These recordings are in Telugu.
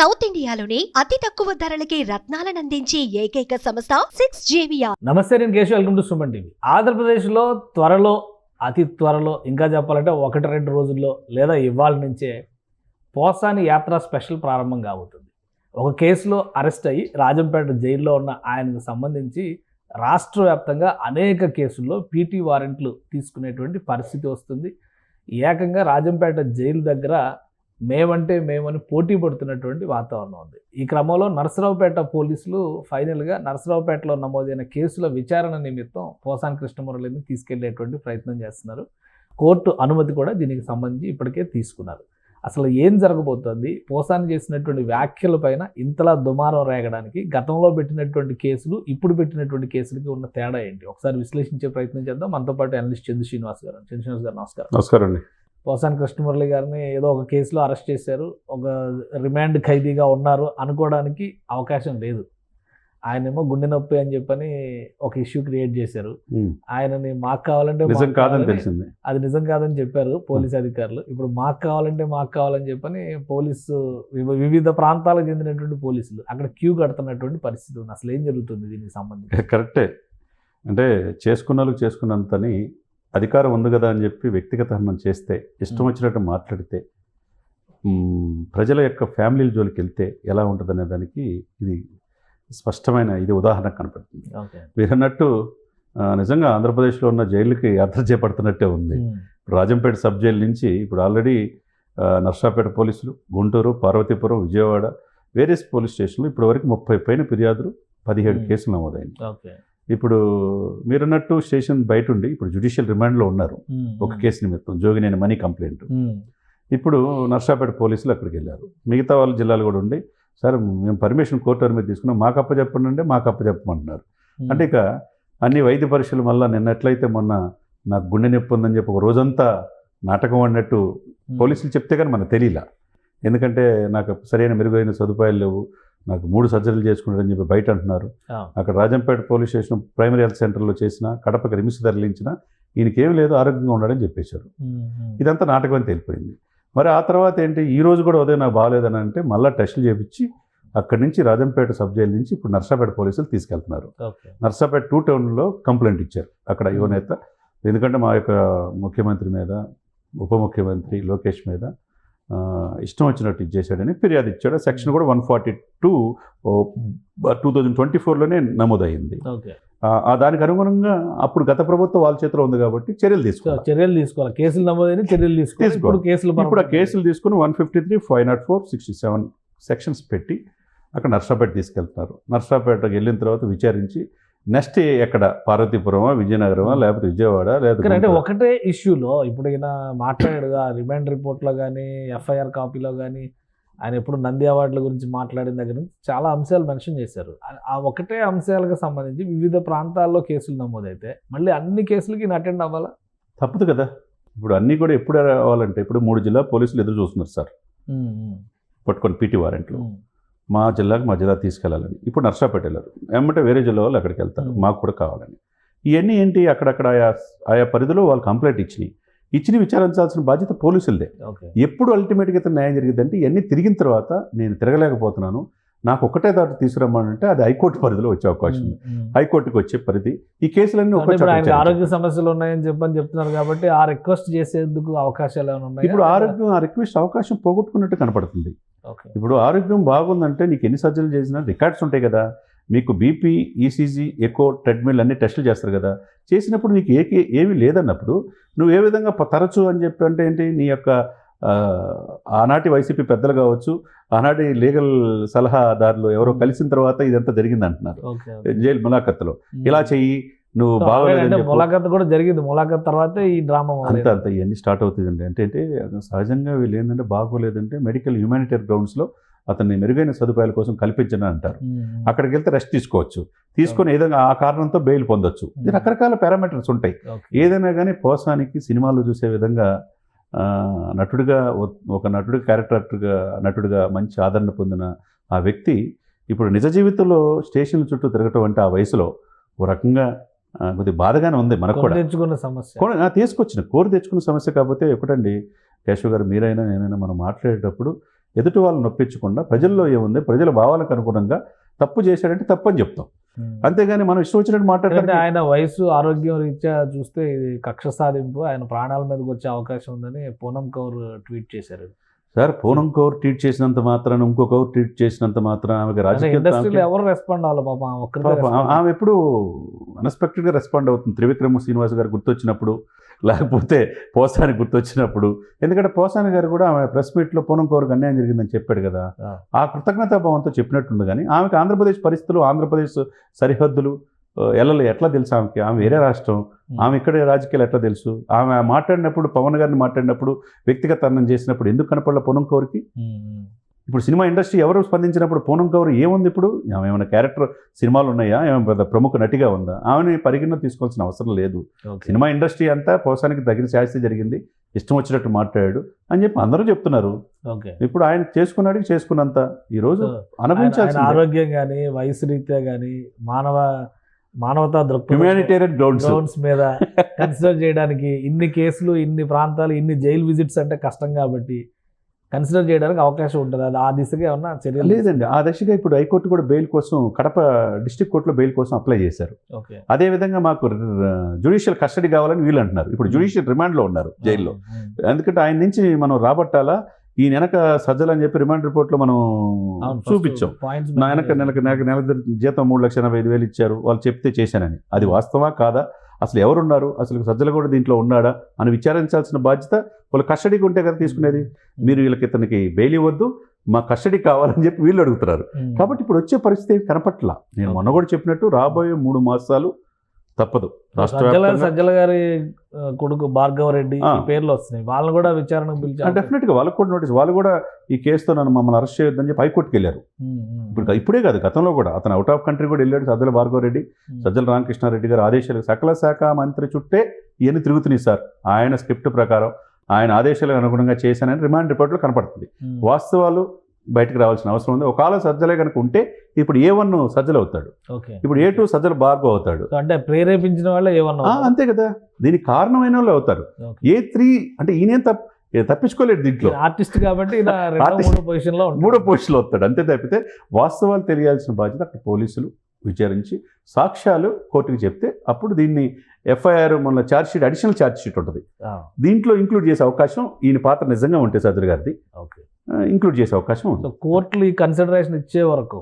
సౌత్ ఇండియాలోని అతి తక్కువ ధరలకి రత్నాలను అందించే ఏకైక సంస్థ 6JVR. నమస్తే, నేను Keshav. Welcome to Suman TV. ఆంధ్రప్రదేశ్లో అతి త్వరలో ఇంకా చెప్పాలంటే 1-2 రోజుల్లో లేదా ఇవాళ నుంచే పోసాని యాత్ర స్పెషల్ ప్రారంభం కాబోతుంది. ఒక కేసులో అరెస్ట్ అయ్యి రాజంపేట జైల్లో ఉన్న ఆయనకు సంబంధించి రాష్ట్ర వ్యాప్తంగా అనేక కేసుల్లో పీటీ వారెంట్లు తీసుకునేటువంటి పరిస్థితి వస్తుంది. ఏకంగా రాజంపేట జైలు దగ్గర మేమని పోటీ పడుతున్నటువంటి వాతావరణం ఉంది. ఈ క్రమంలో నరసరావుపేట పోలీసులు ఫైనల్గా నరసరావుపేటలో నమోదైన కేసుల విచారణ నిమిత్తం పోసాని కృష్ణమురళిని తీసుకెళ్లేటువంటి ప్రయత్నం చేస్తున్నారు. కోర్టు అనుమతి కూడా దీనికి సంబంధించి ఇప్పటికే తీసుకున్నారు. అసలు ఏం జరగబోతోంది, పోసాని చేసినటువంటి వ్యాఖ్యల పైన ఇంతలా దుమారం రేగడానికి గతంలో పెట్టినటువంటి కేసులు ఇప్పుడు పెట్టినటువంటి కేసులకి ఉన్న తేడా ఏంటి, ఒకసారి విశ్లేషించే ప్రయత్నం చేద్దాం. మనతో పాటు అనలిస్ట్ చందు శ్రీనివాస్ గారు. నమస్కారం. నమస్కారం అండి. పోసాని కృష్ణమురళి గారిని ఏదో ఒక కేసులో అరెస్ట్ చేశారు, ఒక రిమాండ్ ఖైదీగా ఉన్నారు అనుకోవడానికి అవకాశం లేదు. ఆయనేమో గుండె నొప్పి అని చెప్పని ఒక ఇష్యూ క్రియేట్ చేశారు. ఆయనని మాకు కావాలంటే నిజం కాదని తెలిసింది, అది నిజం కాదని చెప్పారు పోలీసు అధికారులు. ఇప్పుడు మాకు కావాలని చెప్పని వివిధ ప్రాంతాలకు చెందినటువంటి పోలీసులు అక్కడ క్యూ కడుతున్నటువంటి పరిస్థితి ఉంది. అసలు ఏం జరుగుతుంది దీనికి సంబంధించి? కరెక్టే. అంటే చేసుకున్నంతని అధికారం ఉంది కదా అని చెప్పి వ్యక్తిగత హనం చేస్తే, ఇష్టం వచ్చినట్టు మాట్లాడితే, ప్రజల యొక్క ఫ్యామిలీల జోలికి వెళ్తే ఎలా ఉంటుందనే దానికి ఇది స్పష్టమైన ఉదాహరణ కనపడుతుంది. మీరు అన్నట్టు నిజంగా ఆంధ్రప్రదేశ్లో ఉన్న జైలుకి యాత్ర చేపడుతున్నట్టే ఉంది. రాజంపేట సబ్ జైలు నుంచి ఇప్పుడు ఆల్రెడీ నర్సాపేట పోలీసులు, గుంటూరు, పార్వతీపురం, విజయవాడ వేరియస్ పోలీస్ స్టేషన్లు ఇప్పటి వరకు 30 పైన ఫిర్యాదులు, 17 కేసులు నమోదైంది. ఇప్పుడు మీరన్నట్టు స్టేషన్ బయట ఉండి ఇప్పుడు జ్యుడిషియల్ రిమాండ్లో ఉన్నారు ఒక కేసు నిమిత్తం, జోగినేని మనీ కంప్లైంట్. ఇప్పుడు నర్సాపేట పోలీసులు అక్కడికి వెళ్ళారు. మిగతా వాళ్ళ జిల్లాలు కూడా ఉండి, సార్ మేము పర్మిషన్ కోర్టు మీద తీసుకున్నాం, మాకు అప్పచెప్పండి అంటే మాకు అప్పచెప్పమంటున్నారు. అంటే ఇక అన్ని వైద్య పరీక్షలు మళ్ళీ నిన్నట్లయితే మొన్న నాకు గుండె నొప్పి ఉందని చెప్పి ఒక రోజంతా నాటకం అన్నట్టు పోలీసులు చెప్తే కానీ మనకు తెలియలా. ఎందుకంటే నాకు సరైన మెరుగైన సదుపాయాలు లేవు, నాకు 3 సర్జరీలు చేసుకున్నారని చెప్పి బయట అంటున్నారు. అక్కడ Rajampet police station primary health సెంటర్లో చేసిన, కడపకి రిమ్స్ తరలించిన, ఈయనకేం లేదు, ఆరోగ్యంగా ఉన్నాడని చెప్పేశారు. ఇదంతా నాటకం అని తెలిపోయింది. మరి ఆ తర్వాత ఏంటి, ఈ రోజు కూడా ఉదయం నాకు బాగాలేదని అంటే మళ్ళీ టెస్టులు చేయించి అక్కడి నుంచి రాజంపేట సబ్ జైలు నుంచి ఇప్పుడు నర్సాపేట పోలీసులు తీసుకెళ్తున్నారు. నర్సాపేట 2 టౌన్లో కంప్లైంట్ ఇచ్చారు అక్కడ యువనేత. ఎందుకంటే మా యొక్క ముఖ్యమంత్రి మీద, ఉప ముఖ్యమంత్రి లోకేష్ మీద ఇష్టం వచ్చినట్టు ఇచ్చేసాడని ఫిర్యాదు ఇచ్చాడు. సెక్షన్ కూడా 142 2024లోనే నమోదైంది. దానికి అనుగుణంగా అప్పుడు గత ప్రభుత్వం వాళ్ళ చేతిలో ఉంది కాబట్టి చర్యలు తీసుకోవాలి. కేసులు నమోదైన చర్యలు తీసుకోవాలి. ఇప్పుడు ఆ కేసులు తీసుకుని 153, 504, 67 సెక్షన్స్ పెట్టి అక్కడ నర్సాపేట తీసుకెళ్తున్నారు. నర్సాపేటకి వెళ్ళిన తర్వాత విచారించి నెక్స్ట్ ఎక్కడ, పార్వతీపురమా, విజయనగరమా, లేకపోతే విజయవాడ, లేకపోతే ఒకటే ఇష్యూలో ఇప్పుడు ఈయన మాట్లాడాడుగా రిమాండ్ రిపోర్ట్లో కానీ ఎఫ్ఐఆర్ కాపీలో కానీ ఆయన ఎప్పుడు నంది అవార్డుల గురించి మాట్లాడిన దగ్గర నుంచి చాలా అంశాలు మెన్షన్ చేశారు. ఆ ఒకటే అంశాలకు సంబంధించి వివిధ ప్రాంతాల్లో కేసులు నమోదైతే మళ్ళీ అన్ని కేసులకి అటెండ్ అవ్వాలా? తప్పదు కదా. ఇప్పుడు అన్నీ కూడా ఎప్పుడు రావాలంటే ఇప్పుడు 3 జిల్లా పోలీసులు ఎదురు చూస్తున్నారు సార్, పట్టుకొని పీటీ వారెంట్లు మా జిల్లా తీసుకెళ్లాలని. ఇప్పుడు నర్సాపేట వెళ్ళారు, ఏమంటే వేరే జిల్లా వాళ్ళు అక్కడికి వెళ్తారు, మాకు కూడా కావాలని. ఇవన్నీ ఏంటి, అక్కడక్కడ ఆయా పరిధిలో వాళ్ళు కంప్లైంట్ ఇచ్చి విచారించాల్సిన బాధ్యత పోలీసులదే. ఎప్పుడు అల్టిమేట్గా న్యాయం జరిగిందంటే ఇవన్నీ తిరిగిన తర్వాత నేను తిరగలేకపోతున్నాను, నాకు ఒకటే దాటి తీసుకురమ్మానంటే అది హైకోర్టు పరిధిలో వచ్చే అవకాశం ఉంది. హైకోర్టుకి వచ్చే పరిధి ఈ కేసులన్నీ ఆరోగ్య సమస్యలు ఉన్నాయని చెప్తున్నారు కాబట్టి ఆ రిక్వెస్ట్ చేసేందుకు అవకాశాలు ఏమైనా ఉన్నాయి? ఇప్పుడు ఆ రిక్వెస్ట్ అవకాశం పోగొట్టుకున్నట్టు కనపడుతుంది. ఇప్పుడు ఆరోగ్యం బాగుందంటే నీకు ఎన్ని సర్జరీలు చేసినా రికార్డ్స్ ఉంటాయి కదా. మీకు బీపీ, ఈసీజీ, ఎకో, ట్రెడ్మిల్ అన్ని టెస్టులు చేస్తారు కదా. చేసినప్పుడు నీకు ఏమీ లేదన్నప్పుడు నువ్వు ఏ విధంగా తరచు అని చెప్పి అంటే ఏంటి, నీ యొక్క ఆనాటి వైసీపీ పెద్దలు కావచ్చు, ఆనాటి లీగల్ సలహాదారులు ఎవరో కలిసిన తర్వాత ఇదంతా జరిగింది అంటున్నారు జైలు ములాఖత్తులో. ఇలా చెయ్యి, నువ్వు బాగోలేదు, ములాఖత్ కూడా జరిగింది, ములాఖత్ తర్వాత ఈ డ్రామా అంత ఇవన్నీ స్టార్ట్ అవుతుందండి. అంటే సహజంగా వీళ్ళు ఏంటంటే బాగోలేదంటే మెడికల్ హ్యూమానిటరీ గ్రౌండ్స్లో అతన్ని మెరుగైన సదుపాయాల కోసం కల్పించని అంటారు. అక్కడికి వెళ్తే రెస్ట్ తీసుకొని ఏదైనా ఆ కారణంతో బెయిల్ పొందొచ్చు. రకరకాల పారామీటర్స్ ఉంటాయి. ఏదైనా కానీ పోసానికి సినిమాల్లో చూసే విధంగా ఒక నటుడిగా మంచి ఆదరణ పొందిన ఆ వ్యక్తి ఇప్పుడు నిజ జీవితంలో స్టేషన్ల చుట్టూ తిరగటం అంటే ఆ వయసులో ఓ రకంగా కొద్దిగా బాధగానే ఉంది. మనకు కూడా కోరి తెచ్చుకున్న సమస్య. కాకపోతే ఒకటండి కేశవ్ గారు, మీరైనా నేనైనా మనం మాట్లాడేటప్పుడు ఎదుటి వాళ్ళు నొప్పించకుండా ప్రజల్లో ఏముంది, ప్రజల భావాలకు అనుగుణంగా తప్పు చేశాడంటే తప్పు అని చెప్తాం. అంతేగాని మనం ఇష్టం వచ్చినట్టు మాట్లాడితే ఆయన వయసు ఆరోగ్యం రీత్యా చూస్తే ఇది కక్ష సాధింపు, ఆయన ప్రాణాల మీదకి వచ్చే అవకాశం ఉందని పూనం కౌర్ ట్వీట్ చేశారు. సార్ పూనం కౌర్ ట్వీట్ చేసినంత మాత్రం ఇంకో కౌర్ ట్వీట్ చేసినంత మాత్రం ఆమెకి ఇండస్ట్రీలో రాజకీయ ఎవరు రెస్పాండ్ అవ్వాలి పాపం, ఆమె ఎప్పుడు అన్ఎక్స్పెక్టెడ్గా రెస్పాండ్ అవుతుంది. త్రివిక్రమ శ్రీనివాస్ గారు గుర్తొచ్చినప్పుడు, లేకపోతే పోసాని గుర్తొచ్చినప్పుడు. ఎందుకంటే పోసాని గారు కూడా ఆమె ప్రెస్ మీట్లో పూనం కౌర్కి అన్యాయం జరిగిందని చెప్పాడు కదా, ఆ కృతజ్ఞతాభావంతో చెప్పినట్టుంది. కానీ ఆమెకు ఆంధ్రప్రదేశ్ పరిస్థితులు, ఆంధ్రప్రదేశ్ సరిహద్దులు ఎట్లా తెలుసు ఆమెకి? ఆమె వేరే రాష్ట్రం, ఆమె ఇక్కడే రాజకీయాలు ఎట్లా తెలుసు? ఆమె మాట్లాడినప్పుడు, పవన్ గారిని మాట్లాడినప్పుడు, వ్యక్తిగతనం చేసినప్పుడు ఎందుకు కనపడలే పూనం కౌర్కి? ఇప్పుడు సినిమా ఇండస్ట్రీ ఎవరు స్పందించినప్పుడు పూనం కౌర్ ఏముంది? ఇప్పుడు ఆమె ఏమైనా క్యారెక్టర్ సినిమాలు ఉన్నాయా? ఏమైనా పెద్ద ప్రముఖ నటిగా ఉందా? ఆమెని పరిగణన తీసుకోవాల్సిన అవసరం లేదు. సినిమా ఇండస్ట్రీ అంతా పోసానికి తగిన శాస్తి జరిగింది, ఇష్టం వచ్చినట్టు మాట్లాడాడు అని చెప్పి అందరూ చెప్తున్నారు. ఇప్పుడు ఆయన చేసుకున్నంత ఈరోజు అనుభవించాల్సిన ఆరోగ్యం కానీ, వయసు రీత్యా కానీ, మానవతా దృక్పథం, హ్యుమానిటేరియన్ గ్రౌండ్స్ మీద కన్సిడర్ చేయడానికి ఇన్ని కేసులు, ఇన్ని ప్రాంతాలు, ఇన్ని జైలు విజిట్స్ అంటే కష్టం కాబట్టి కన్సిడర్ చేయడానికి అవకాశం ఉంటుంది. అది ఆ దిశగా ఏమన్నా చర్యలు? లేదండి, ఆ దిశగా ఇప్పుడు హైకోర్టు కూడా బెయిల్ కోసం, కడప డిస్ట్రిక్ట్ కోర్టులో బెయిల్ కోసం అప్లై చేశారు. అదేవిధంగా మాకు జ్యుడిషియల్ కస్టడీ కావాలని వీళ్ళు అంటున్నారు. ఇప్పుడు జ్యుడిషియల్ రిమాండ్లో ఉన్నారు జైల్లో. ఎందుకంటే ఆయన నుంచి మనం రాబట్టాలా, ఈ వెనక సజ్జలు అని చెప్పి రిమాండ్ రిపోర్ట్లో మనం చూపించాం. నా నెల జీతం 3,80,000 ఇచ్చారు, వాళ్ళు చెప్తే చేశానని. అది వాస్తవా కాదా, అసలు ఎవరున్నారు, అసలు సజ్జలు కూడా దీంట్లో ఉన్నాడా అని విచారించాల్సిన బాధ్యత వాళ్ళు కస్టడీకి ఉంటే కదా తీసుకునేది. మీరు ఇతనికి బెయిల్ ఇవ్వద్దు, మా కస్టడీ కావాలని చెప్పి వీళ్ళు అడుగుతున్నారు. కాబట్టి ఇప్పుడు వచ్చే పరిస్థితి కనపట్లా. నేను మొన్న కూడా చెప్పినట్టు రాబోయే 3 మాసాలు తప్పదు. సజ్జల గారి కొడుకు భార్గవ రెడ్డి పేర్లు వస్తున్నాయి, వాళ్ళని కూడా విచారణకు పిలిచారు. డెఫినెట్గా వాళ్ళకు కూడా నోటీస్, వాళ్ళు కూడా ఈ కేసుతో మమ్మల్ని అరెస్ట్ చేయొద్దని చెప్పి హైకోర్టుకి వెళ్ళారు. ఇప్పుడే కాదు, గతంలో కూడా అతను అవుట్ ఆఫ్ కంట్రీ కూడా వెళ్ళాడు. సజ్జల భార్గవ రెడ్డి, సజ్జల రామకృష్ణారెడ్డి గారు ఆదేశాలు, సకల శాఖ మంత్రి చుట్టే ఇవన్నీ తిరుగుతున్నాయి సార్. ఆయన స్క్రిప్ట్ ప్రకారం, ఆయన ఆదేశాలకు అనుగుణంగా చేశానని రిమాండ్ రిపోర్ట్లో కనపడుతుంది. వాస్తవాలు బయటకు రావాల్సిన అవసరం ఉంది. ఒకవేళ సజ్జలే కనుక ఉంటే ఇప్పుడు A1 సజ్జలు అవుతాడు, ఇప్పుడు A2 సజ్జల భార్గవ అవుతాడు. అంటే ప్రేరేపించిన వాళ్ళే A1 అంతే కదా, దీనికి కారణమైన వాళ్ళు అవుతారు. A3 అంటే ఈయన తప్పించుకోలేడు దీంట్లో, ఆర్టిస్ట్ కాబట్టి మూడో పొజిషన్లో వస్తాడు. అంతే తప్పితే వాస్తవాలు తెలియాల్సిన బాధ్యత అక్కడ పోలీసులు విచారించి సాక్ష్యాలు కోర్టుకు చెప్తే అప్పుడు దీన్ని FIR మొన్న ఛార్జ్షీట్, అడిషనల్ ఛార్జ్షీట్ ఉంటుంది, దీంట్లో ఇంక్లూడ్ చేసే అవకాశం, ఈయన పాత్ర నిజంగా ఉంటే సజ్జల గారిది ఇంక్లూడ్ చేసే అవకాశం ఉంది. కోర్టులు ఈ కన్సిడరేషన్ ఇచ్చే వరకు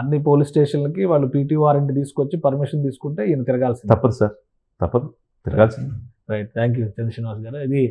అన్ని పోలీస్ స్టేషన్లకి వాళ్ళు PT వారెంట్ తీసుకొచ్చి పర్మిషన్ తీసుకుంటే ఈయన తిరగాల్సింది. తప్పదు సార్, తప్పదు, తిరగాల్సింది. రైట్, థ్యాంక్ యూ చంద్ర శ్రీనివాస్ గారు. ఇది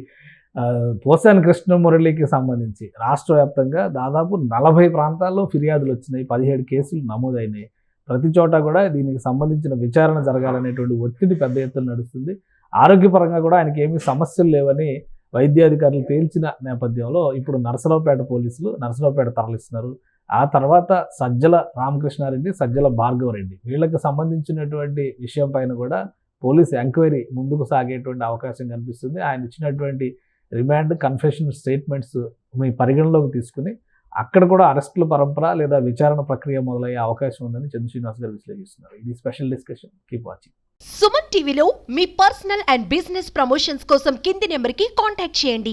పోసాని కృష్ణమురళికి సంబంధించి రాష్ట్ర వ్యాప్తంగా దాదాపు 40 ప్రాంతాల్లో ఫిర్యాదులు వచ్చినాయి, 17 కేసులు నమోదైనాయి. ప్రతి చోట కూడా దీనికి సంబంధించిన విచారణ జరగాలనేటువంటి ఒత్తిడి పెద్ద ఎత్తున నడుస్తుంది. ఆరోగ్యపరంగా కూడా ఆయనకి ఏమీ సమస్యలు లేవని వైద్యాధికారులు తేల్చిన నేపథ్యంలో ఇప్పుడు నరసరావుపేట పోలీసులు నరసరావుపేట తరలిస్తున్నారు. ఆ తర్వాత సజ్జల రామకృష్ణారెడ్డి, సజ్జల భార్గవ రెడ్డి, వీళ్ళకి సంబంధించినటువంటి విషయం పైన కూడా పోలీస్ ఎంక్వైరీ ముందుకు సాగేటువంటి అవకాశం కనిపిస్తుంది. ఆయన ఇచ్చినటువంటి రిమాండ్, కన్ఫెషన్ స్టేట్మెంట్స్ మీ పరిగణలోకి తీసుకుని అక్కడ కూడా అరెస్టుల పరంపర లేదా విచారణ ప్రక్రియ మొదలయ్యే అవకాశం ఉందని చంద్ర శ్రీనివాస్ గారు విశ్లేషిస్తున్నారు. ఇది special discussion. Keep watching. Suman టీవీలో మీ పర్సనల్ అండ్ బిజినెస్ ప్రమోషన్స్ కోసం కింది నెంబర్కి కాంటాక్ట్ చేయండి.